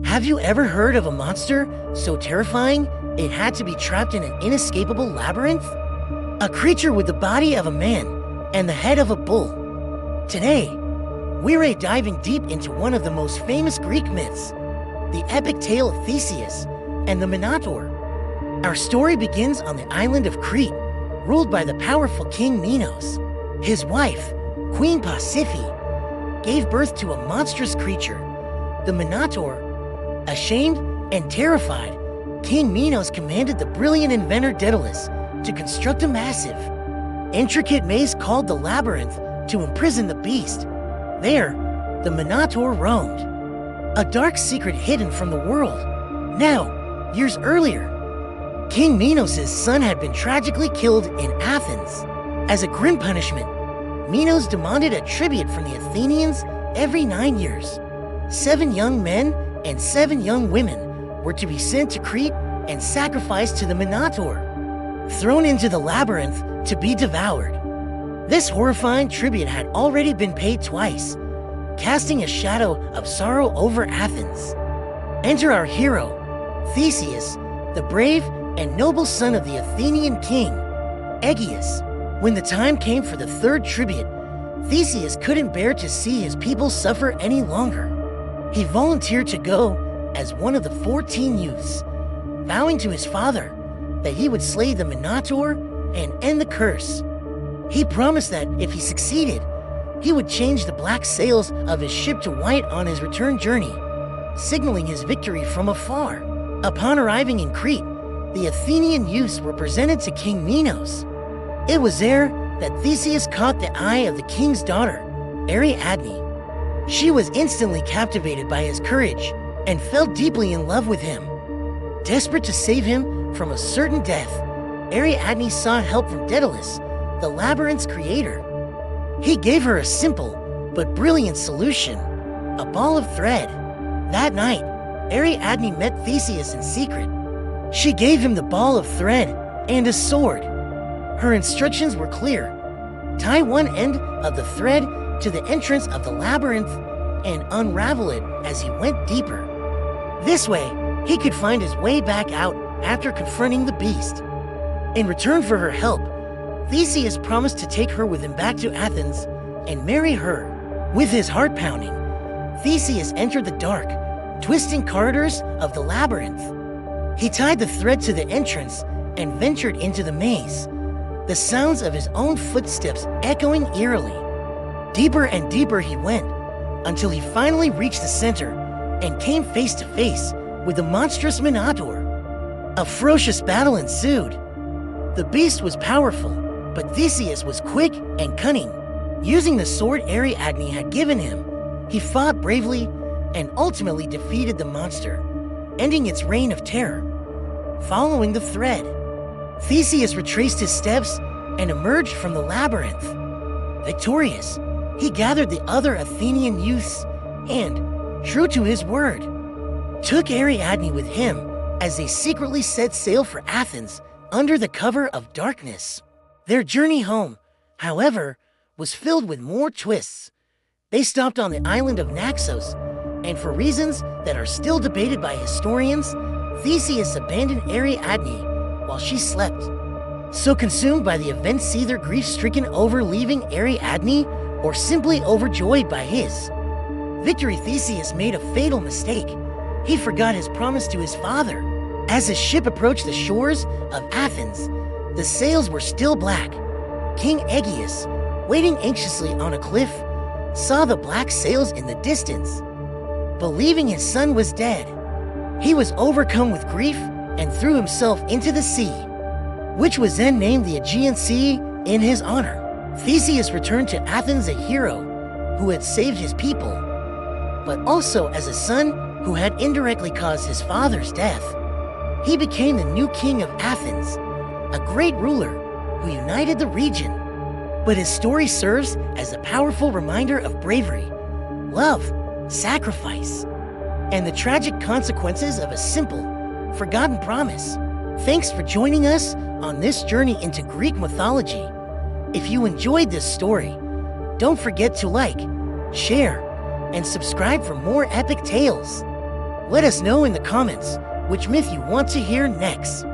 Have you ever heard of a monster so terrifying it had to be trapped in an inescapable labyrinth? A creature with the body of a man and the head of a bull. Today, we're diving deep into one of the most famous Greek myths, the epic tale of Theseus and the Minotaur. Our story begins on the island of Crete, ruled by the powerful king Minos. His wife, Queen Pasiphae, gave birth to a monstrous creature, the Minotaur. Ashamed and terrified, King Minos commanded the brilliant inventor Daedalus to construct a massive, intricate maze called the Labyrinth to imprison the beast. There, the Minotaur roamed, a dark secret hidden from the world. Now, years earlier, King Minos' son had been tragically killed in Athens. As a grim punishment, Minos demanded a tribute from the Athenians every 9 years. 7 young men and 7 young women were to be sent to Crete and sacrificed to the Minotaur, thrown into the labyrinth to be devoured. This horrifying tribute had already been paid twice, casting a shadow of sorrow over Athens. Enter our hero, Theseus, the brave and noble son of the Athenian king, Aegeus. When the time came for the third tribute, Theseus couldn't bear to see his people suffer any longer. He volunteered to go as one of the 14 youths, vowing to his father that he would slay the Minotaur and end the curse. He promised that if he succeeded, he would change the black sails of his ship to white on his return journey, signaling his victory from afar. Upon arriving in Crete, the Athenian youths were presented to King Minos. It was there that Theseus caught the eye of the king's daughter, Ariadne. She was instantly captivated by his courage and fell deeply in love with him. Desperate to save him from a certain death, Ariadne sought help from Daedalus, the labyrinth's creator. He gave her a simple but brilliant solution, a ball of thread. That night, Ariadne met Theseus in secret. She gave him the ball of thread and a sword. Her instructions were clear. Tie one end of the thread to the entrance of the labyrinth and unravel it as he went deeper. This way, he could find his way back out after confronting the beast. In return for her help, Theseus promised to take her with him back to Athens and marry her. With his heart pounding, Theseus entered the dark, twisting corridors of the labyrinth. He tied the thread to the entrance and ventured into the maze, the sounds of his own footsteps echoing eerily. Deeper and deeper he went, until he finally reached the center and came face to face with the monstrous Minotaur. A ferocious battle ensued. The beast was powerful, but Theseus was quick and cunning. Using the sword Ariadne had given him, he fought bravely and ultimately defeated the monster, ending its reign of terror. Following the thread, Theseus retraced his steps and emerged from the labyrinth. Victorious, he gathered the other Athenian youths and, true to his word, took Ariadne with him as they secretly set sail for Athens under the cover of darkness. Their journey home, however, was filled with more twists. They stopped on the island of Naxos, and for reasons that are still debated by historians, Theseus abandoned Ariadne while she slept. So consumed by the events, either grief-stricken over leaving Ariadne or simply overjoyed by his victory, Theseus made a fatal mistake. He forgot his promise to his father. As his ship approached the shores of Athens, the sails were still black. King Aegeus, waiting anxiously on a cliff, saw the black sails in the distance. Believing his son was dead, he was overcome with grief and threw himself into the sea, which was then named the Aegean Sea in his honor. Theseus returned to Athens a hero who had saved his people, but also as a son who had indirectly caused his father's death. He became the new king of Athens, a great ruler who united the region. But his story serves as a powerful reminder of bravery, love, sacrifice, and the tragic consequences of a simple, forgotten promise. Thanks for joining us on this journey into Greek mythology. If you enjoyed this story, don't forget to like, share, and subscribe for more epic tales. Let us know in the comments which myth you want to hear next.